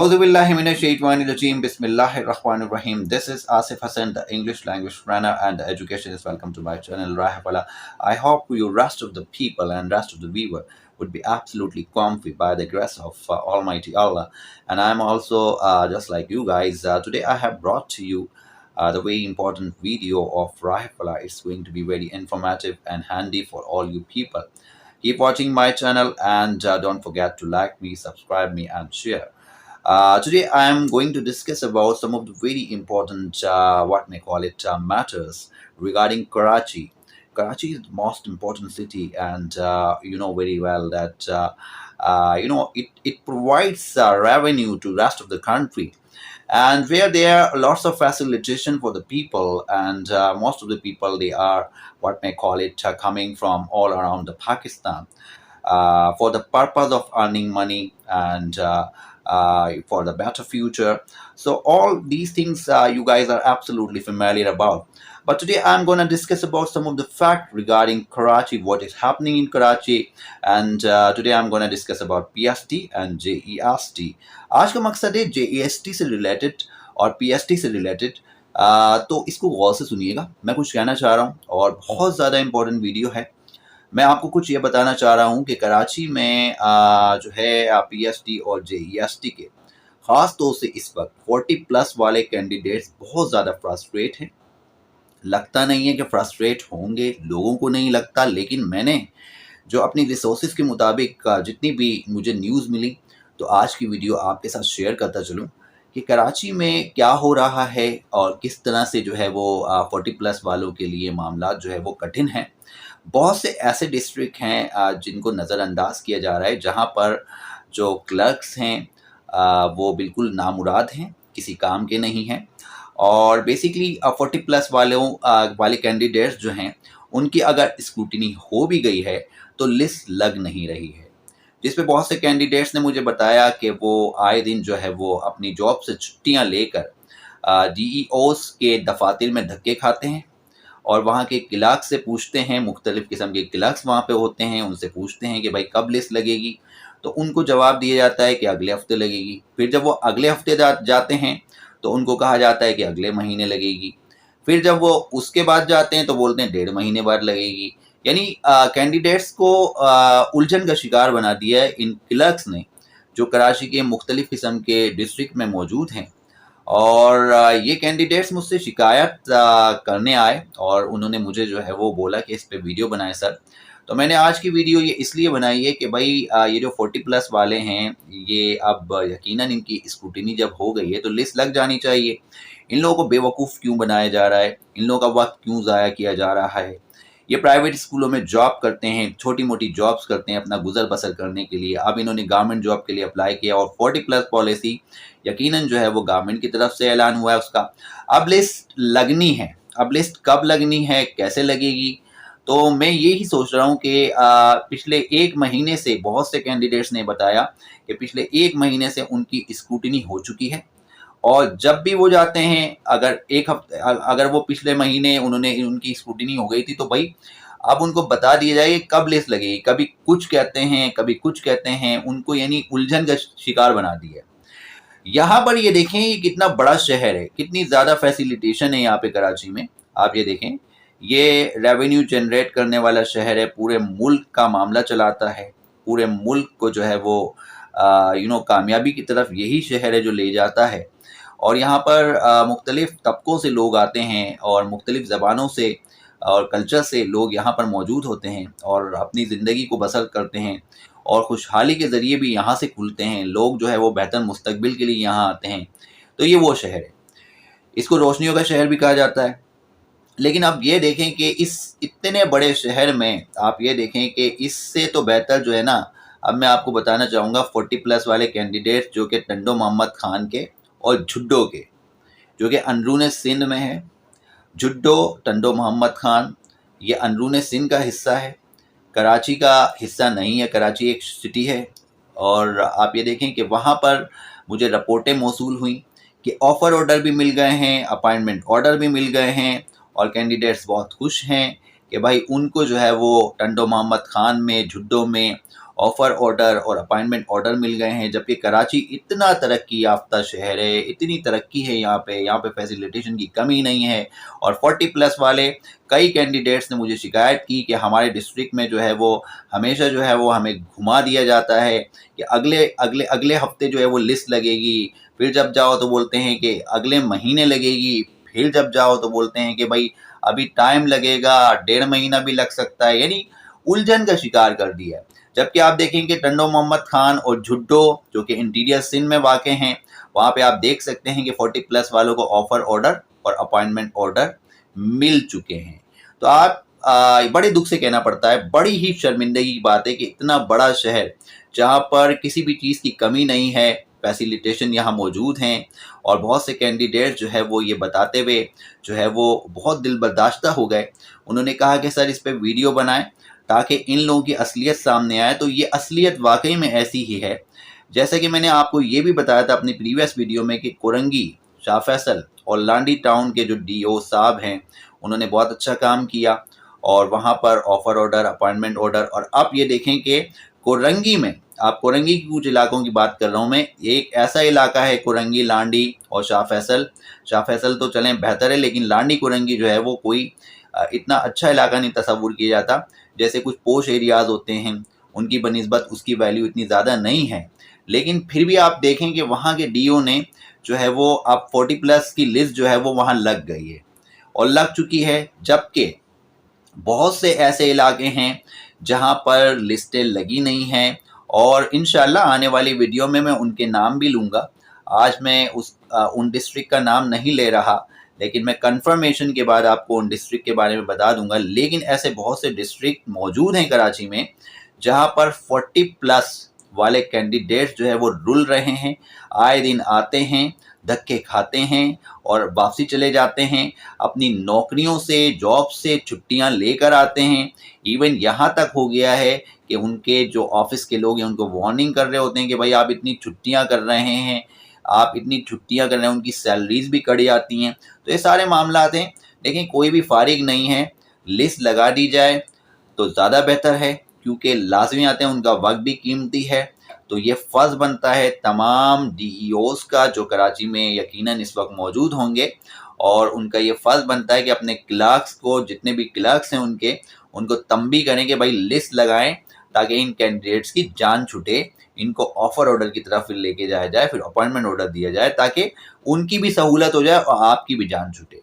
Auzubillahiminash-shaytanir-rajeem. Bismillahir-Rahmanir-Rahim. This is Asif Hassan, the English language trainer and educationist. Welcome to my channel, Rahafala. I hope you rest of the people and rest of the viewer would be absolutely comfy by the grace of Almighty Allah. And I'm also just like you guys. Today I have brought to you the very important video of Rahafala. It's going to be very informative and handy for all you people. Keep watching my channel and don't forget to like me, subscribe me and share. Today I am going to discuss about some of the very important, matters regarding Karachi. Karachi is the most important city, and you know very well that it provides revenue to rest of the country, and where there are lots of facilitation for the people, and most of the people they are coming from all around the Pakistan for the purpose of earning money and for the better future. So all these things you guys are absolutely familiar about. But today I'm going to discuss about some of the fact regarding Karachi, what is happening in Karachi, and today I'm going to discuss about PST and JEST. आज का मकसद है JEST से related और PST से related, तो इसको गौर से सुनिएगा। मैं कुछ कहना चाह रहा हूँ और बहुत ज़्यादा इम्पोर्टेंट वीडियो है। मैं आपको कुछ ये बताना चाह रहा हूँ कि कराची में जो है PST और JEST के ख़ास तौर से इस वक्त 40+ वाले कैंडिडेट्स बहुत ज़्यादा फ्रस्ट्रेट हैं। लगता नहीं है कि फ्रस्ट्रेट होंगे, लोगों को नहीं लगता, लेकिन मैंने जो अपनी रिसोर्सेज के मुताबिक जितनी भी मुझे न्यूज़ मिली, तो आज की वीडियो आपके साथ शेयर करता चलूँ कि कराची में क्या हो रहा है और किस तरह से जो है वो 40+ वालों के लिए मामला जो है वो कठिन है। बहुत से ऐसे डिस्ट्रिक्ट हैं जिनको नज़रअंदाज किया जा रहा है, जहां पर जो क्लर्क्स हैं वो बिल्कुल नामुराद हैं, किसी काम के नहीं हैं, और बेसिकली 40+ वाले कैंडिडेट्स जो हैं उनकी अगर स्क्रूटिनी हो भी गई है तो लिस्ट लग नहीं रही है, जिस पे बहुत से कैंडिडेट्स ने मुझे बताया कि वो आए दिन जो है वो अपनी जॉब से छुट्टियां लेकर DEOs के दफातर में धक्के खाते हैं और वहाँ के क्लर्क से पूछते हैं, मुख्तलिफ़ किस्म के क्लर्क्स वहाँ पे होते हैं, उनसे पूछते हैं कि भाई कब लिस्ट लगेगी, तो उनको जवाब दिया जाता है कि अगले हफ्ते लगेगी। फिर जब वो अगले हफ्ते जाते हैं तो उनको कहा जाता है कि अगले महीने लगेगी। फिर जब वो उसके बाद जाते हैं तो बोलते हैं 1.5 महीने बाद लगेगी। यानी कैंडिडेट्स को उलझन का शिकार बना दिया है इन क्लर्क्स ने, जो कराची के मुख्तलिफ़ किस्म के डिस्ट्रिक्ट में मौजूद हैं। और ये कैंडिडेट्स मुझसे शिकायत करने आए और उन्होंने मुझे जो है वो बोला कि इस पे वीडियो बनाएं सर। तो मैंने आज की वीडियो ये इसलिए बनाई है कि भाई ये जो 40+ वाले हैं, ये अब यकीनन इनकी स्क्रूटिनी जब हो गई है तो लिस्ट लग जानी चाहिए। इन लोगों को बेवकूफ़ क्यों बनाया जा रहा है, इन लोगों का वक्त क्यों ज़ाया किया जा रहा है। ये प्राइवेट स्कूलों में जॉब करते हैं, छोटी मोटी जॉब्स करते हैं अपना गुजर बसर करने के लिए। अब इन्होंने गवर्नमेंट जॉब के लिए अप्लाई किया और 40+ पॉलिसी यकीनन जो है वो गवर्नमेंट की तरफ से ऐलान हुआ है उसका। अब लिस्ट लगनी है, अब लिस्ट कब लगनी है, कैसे लगेगी, तो मैं यही सोच रहा हूँ कि पिछले 1 महीने से बहुत से कैंडिडेट्स ने बताया कि पिछले 1 महीने से उनकी स्क्रूटिनी हो चुकी है, और जब भी वो जाते हैं, अगर एक हफ्ते अगर वो पिछले महीने उनकी स्क्रूटिनी हो गई थी तो भाई अब उनको बता दिया जाए कब लिस्ट लगेगी। कभी कुछ कहते हैं, कभी कुछ कहते हैं, उनको यानी उलझन का शिकार बना दिया। यहाँ पर ये देखें ये कितना बड़ा शहर है, कितनी ज़्यादा फैसिलिटेशन है यहाँ पे कराची में। आप ये देखें, ये रेवेन्यू जनरेट करने वाला शहर है, पूरे मुल्क का मामला चलाता है, पूरे मुल्क को जो है वो कामयाबी की तरफ यही शहर है जो ले जाता है। और यहाँ पर मुख्तलिफ़ तबकों से लोग आते हैं और मुख्तलिफ़ ज़बानों से और कल्चर से लोग यहाँ पर मौजूद होते हैं और अपनी ज़िंदगी को बसर करते हैं, और खुशहाली के ज़रिए भी यहाँ से खुलते हैं। लोग जो है वो बेहतर मुस्तकबिल के लिए यहाँ आते हैं। तो ये वो शहर है, इसको रोशनियों का शहर भी कहा जाता है। लेकिन अब ये देखें कि इस इतने बड़े शहर में आप ये देखें कि इससे तो बेहतर जो है ना, अब मैं आपको बताना चाहूँगा 40+ वाले कैंडिडेट जो कि टंडो मोहम्मद खान के और झुड्डो के, जो कि अंदरून सिंध में है। झुड्डो टंडो मोहम्मद खान ये अंदरून सिंध का हिस्सा है, कराची का हिस्सा नहीं है। कराची एक सिटी है, और आप ये देखें कि वहाँ पर मुझे रिपोर्टें मौसूल हुई कि ऑफ़र ऑर्डर भी मिल गए हैं, अपॉइंटमेंट ऑर्डर भी मिल गए हैं, और कैंडिडेट्स बहुत खुश हैं कि भाई उनको जो है वो टंडो मोहम्मद खान में, झुड्डो में ऑफ़र ऑर्डर और अपॉइंटमेंट ऑर्डर मिल गए हैं, जबकि कराची इतना तरक्की याफ्ता शहर है, इतनी तरक्की है यहाँ पे फैसिलिटेशन की कमी नहीं है। और 40 प्लस वाले कई कैंडिडेट्स ने मुझे शिकायत की कि हमारे डिस्ट्रिक्ट में जो है वो हमेशा जो है वो हमें घुमा दिया जाता है कि अगले अगले अगले हफ्ते जो है वो लिस्ट लगेगी, फिर जब जाओ तो बोलते हैं कि अगले महीने लगेगी, फिर जब जाओ तो बोलते हैं कि भाई अभी टाइम लगेगा, 1.5 महीना भी लग सकता है, यानी उलझन का शिकार कर दिया है। जबकि आप देखेंगे टंडो मोहम्मद खान और झुड्डो जो कि इंटीरियर सिंध में वाक़ हैं, वहाँ पे आप देख सकते हैं कि 40 प्लस वालों को ऑफ़र ऑर्डर और अपॉइंटमेंट ऑर्डर मिल चुके हैं। तो आप बड़े दुख से कहना पड़ता है, बड़ी ही शर्मिंदगी की बात है कि इतना बड़ा शहर जहाँ पर किसी भी चीज़ की कमी नहीं है, फैसिलिटेशन यहाँ मौजूद हैं, और बहुत से कैंडिडेट जो है वो ये बताते हुए जो है वो बहुत दिल बर्दाश्ता हो गए। उन्होंने कहा कि सर इस पे वीडियो बनाएं ताकि इन लोगों की असलियत सामने आए। तो ये असलियत वाकई में ऐसी ही है। जैसे कि मैंने आपको ये भी बताया था अपनी प्रीवियस वीडियो में कि कोरंगी, शाह फैसल और लांडी टाउन के जो डीओ साहब हैं उन्होंने बहुत अच्छा काम किया, और वहाँ पर ऑफ़र ऑर्डर, अपॉइंटमेंट ऑर्डर। और आप ये देखें कि कोरंगी में, आप कोरंगी के कुछ इलाकों की बात कर रहा हूँ मैं, एक ऐसा इलाका है कोरंगी, लांडी और शाह फैसल तो चलें बेहतर है, लेकिन लांडी कोरंगी जो है वो कोई इतना अच्छा इलाका नहीं तस्वुर किया जाता। जैसे कुछ पोश एरियाज़ होते हैं उनकी बनिस्बत उसकी वैल्यू इतनी ज़्यादा नहीं है, लेकिन फिर भी आप देखें कि वहाँ के डीओ ने जो है वो अब 40 प्लस की लिस्ट जो है वो वहाँ लग गई है और लग चुकी है। जबकि बहुत से ऐसे इलाके हैं जहाँ पर लिस्टें लगी नहीं हैं, और इंशाल्लाह आने वाली वीडियो में मैं उनके नाम भी लूँगा। आज मैं उन डिस्ट्रिक्ट का नाम नहीं ले रहा, लेकिन मैं कंफर्मेशन के बाद आपको उन डिस्ट्रिक्ट के बारे में बता दूंगा। लेकिन ऐसे बहुत से डिस्ट्रिक्ट मौजूद हैं कराची में जहाँ पर 40 प्लस वाले कैंडिडेट्स जो है वो रुल रहे हैं, आए दिन आते हैं, धक्के खाते हैं और वापसी चले जाते हैं, अपनी नौकरियों से, जॉब से छुट्टियां लेकर आते हैं। इवन यहाँ तक हो गया है कि उनके जो ऑफिस के लोग हैं उनको वार्निंग कर रहे होते हैं कि भाई आप इतनी छुट्टियां कर रहे हैं, आप इतनी छुट्टियां कर रहे हैं, उनकी सैलरीज भी कट जाती हैं। तो ये सारे मामलात हैं, लेकिन कोई भी फारिग नहीं है। लिस्ट लगा दी जाए तो ज़्यादा बेहतर है, क्योंकि लाजमी आते हैं, उनका वक्त भी कीमती है। तो ये फ़र्ज़ बनता है तमाम डीईओज़ का जो कराची में यकीनन इस वक्त मौजूद होंगे, और उनका ये फ़र्ज़ बनता है कि अपने क्लर्क्स को, जितने भी क्लर्क्स हैं उनको तंबी करें कि भाई लिस्ट लगाएं ताकि इन कैंडिडेट्स की जान छूटे, इनको ऑफ़र ऑर्डर की तरफ फिर लेके जाया जाए, फिर अपॉइंटमेंट ऑर्डर दिया जाए ताकि उनकी भी सहूलत हो जाए और आपकी भी जान छूटे।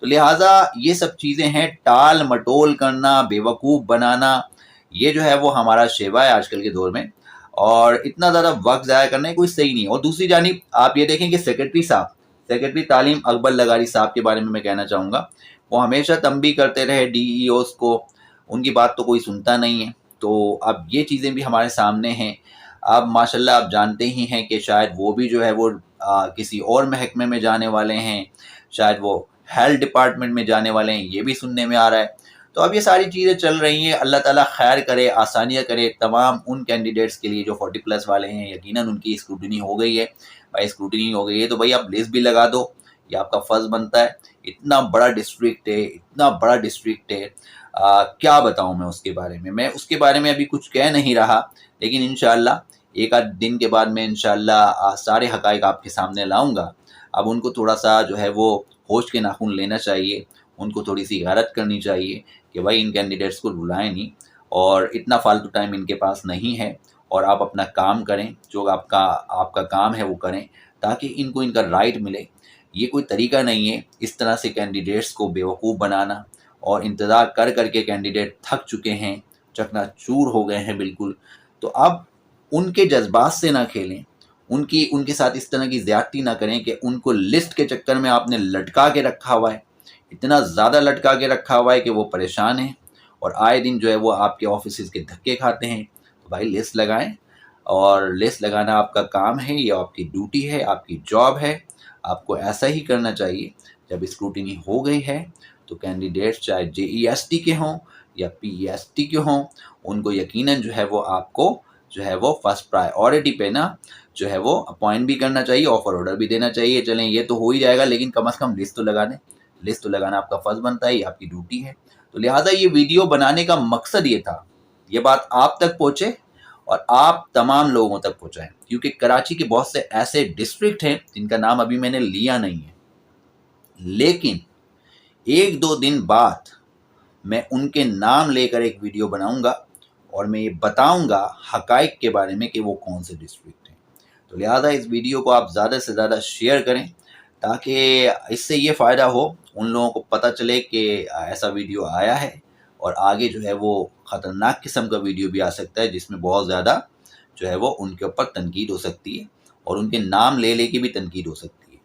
तो लिहाजा ये सब चीज़ें हैं, टाल मटोल करना, बेवकूफ़ बनाना, ये जो है वो हमारा शेवा है आजकल के दौर में, और इतना ज़्यादा वक्त ज़ाया करना है कोई सही नहीं। और दूसरी जानिब आप ये देखें कि सेक्रेटरी तालीम अकबर लगारी साहब के बारे में मैं कहना चाहूँगा, वो हमेशा तंबी करते रहे डीईओज़ को, उनकी बात तो कोई सुनता नहीं है। तो अब ये चीज़ें भी हमारे सामने हैं। अब माशाल्लाह आप जानते ही हैं कि शायद वो भी जो है वो किसी और महकमे में जाने वाले हैं, शायद वो हेल्थ डिपार्टमेंट में जाने वाले हैं, ये भी सुनने में आ रहा है। तो अब ये सारी चीज़ें चल रही हैं। अल्लाह ताला खैर करे, आसानियाँ करे तमाम उन कैंडिडेट्स के लिए जो 40 प्लस वाले हैं। यकीनन उनकी स्क्रूटनी हो गई है। भाई स्क्रूटनी हो गई है तो भाई आप लिस्ट भी लगा दो, ये आपका फ़र्ज़ बनता है। इतना बड़ा डिस्ट्रिक्ट है, इतना बड़ा डिस्ट्रिक्ट है, क्या बताऊँ मैं उसके बारे में। मैं उसके बारे में अभी कुछ कह नहीं रहा, लेकिन इंशाअल्लाह एक आध दिन के बाद मैं इंशाअल्लाह सारे हक़ाइक़ आपके सामने लाऊँगा। अब उनको थोड़ा-सा जो है वो होश के नाख़ून लेना चाहिए, उनको थोड़ी-सी गैरत करनी चाहिए कि भाई इन कैंडिडेट्स को रुलाएँ नहीं, और इतना फ़ालतू टाइम इनके पास नहीं है, और आप अपना काम करें, जो आपका काम है वो करें, ताकि इनको इनका राइट मिले। ये कोई तरीका नहीं है इस तरह से कैंडिडेट्स को बेवकूफ़ बनाना, और इंतज़ार कर के कैंडिडेट थक चुके हैं, चकनाचूर हो गए हैं बिल्कुल। तो अब उनके जज़्बात से ना खेलें, उनके साथ इस तरह की ज़्यादती ना करें कि उनको लिस्ट के चक्कर में आपने लटका के रखा हुआ है, इतना ज़्यादा लटका के रखा हुआ है कि वो परेशान हैं, और आए दिन जो है वो आपके ऑफिसेज़ के धक्के खाते हैं। तो भाई लिस्ट लगाएँ, और लिस्ट लगाना आपका काम है, ये आपकी ड्यूटी है, आपकी जॉब है, आपको ऐसा ही करना चाहिए। जब स्क्रूटिनी हो गई है तो कैंडिडेट्स चाहे जेईएसटी के हों या पीईएसटी के हों, उनको यकीनन जो है वो आपको जो है वो फर्स्ट प्रायोरिटी पे ना जो है वो अपॉइंट भी करना चाहिए, ऑफ़र ऑर्डर भी देना चाहिए। चलें ये तो हो ही जाएगा, लेकिन कम से कम लिस्ट तो लगा दें। लिस्ट तो लगाना आपका फ़र्ज़ बनता है, ये आपकी ड्यूटी है। तो लिहाजा ये वीडियो बनाने का मकसद ये था, ये बात आप तक पहुँचे اور آپ تمام لوگوں تک پہنچائیں، کیونکہ کراچی کے بہت سے ایسے ڈسٹرکٹ ہیں جن کا نام ابھی میں نے لیا نہیں ہے، لیکن 1-2 دن بعد میں ان کے نام لے کر ایک ویڈیو بناؤں گا اور میں یہ بتاؤں گا حقائق کے بارے میں کہ وہ کون سے ڈسٹرکٹ ہیں۔ تو لہٰذا اس ویڈیو کو آپ زیادہ سے زیادہ شیئر کریں تاکہ اس سے یہ فائدہ ہو، ان لوگوں کو پتہ چلے کہ ایسا ویڈیو آیا ہے، اور آگے جو ہے وہ خطرناک قسم کا ویڈیو بھی آ سکتا ہے جس میں بہت زیادہ جو ہے وہ ان کے اوپر تنقید ہو سکتی ہے، اور ان کے نام لے لے کے بھی تنقید ہو سکتی ہے۔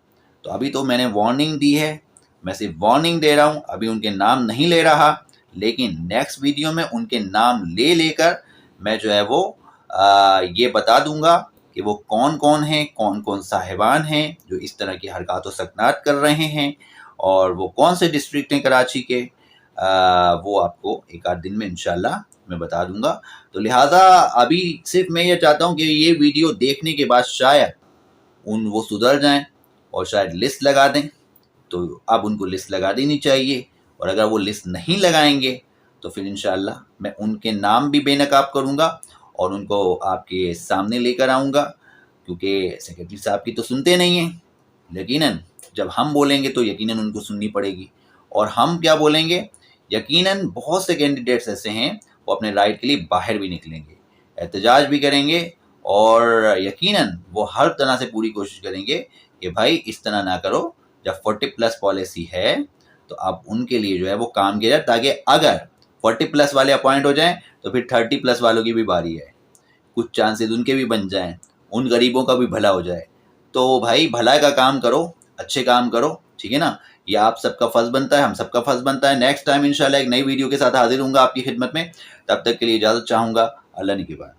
تو ابھی تو میں نے وارننگ دی ہے، میں صرف وارننگ دے رہا ہوں، ابھی ان کے نام نہیں لے رہا، لیکن نیکسٹ ویڈیو میں ان کے نام لے لے کر میں جو ہے وہ یہ بتا دوں گا کہ وہ کون کون ہیں، کون کون صاحبان ہیں جو اس طرح کی حرکات و سکنات کر رہے ہیں، اور وہ کون سے ڈسٹرکٹ ہیں کراچی کے، وہ آپ کو 1-8 دن میں انشاءاللہ میں بتا دوں گا۔ تو لہٰذا ابھی صرف میں یہ چاہتا ہوں کہ یہ ویڈیو دیکھنے کے بعد شاید وہ سدھر جائیں اور شاید لسٹ لگا دیں، تو اب ان کو لسٹ لگا دینی چاہیے، اور اگر وہ لسٹ نہیں لگائیں گے تو پھر انشاءاللہ میں ان کے نام بھی بے نقاب کروں گا اور ان کو آپ کے سامنے لے کر آؤں گا، کیونکہ سیکرٹری صاحب کی تو سنتے نہیں ہیں، یقیناً جب ہم بولیں گے تو یقیناً ان کو سننی پڑے گی، اور ہم کیا بولیں گے، یقیناً بہت سے کینڈیڈیٹس ایسے ہیں وہ اپنے رائٹ کے لیے باہر بھی نکلیں گے، احتجاج بھی کریں گے، اور یقیناً وہ ہر طرح سے پوری کوشش کریں گے کہ بھائی اس طرح نہ کرو، جب 40+ پالیسی ہے تو اب ان کے لیے جو ہے وہ کام کیا جائے، تاکہ اگر 40+ والے اپوائنٹ ہو جائیں تو پھر 30+ والوں کی بھی باری ہے، کچھ چانسز ان کے بھی بن جائیں، ان غریبوں کا بھی بھلا ہو جائے۔ تو بھائی بھلائی کا کام کرو، اچھے کام کرو، ٹھیک ہے نا، یہ آپ سب کا فرض بنتا ہے، ہم سب کا فرض بنتا ہے۔ نیکسٹ ٹائم انشاءاللہ ایک نئی ویڈیو کے ساتھ حاضر ہوں گا آپ کی خدمت میں، تب تک کے لیے اجازت چاہوں گا، اللہ نگہبان۔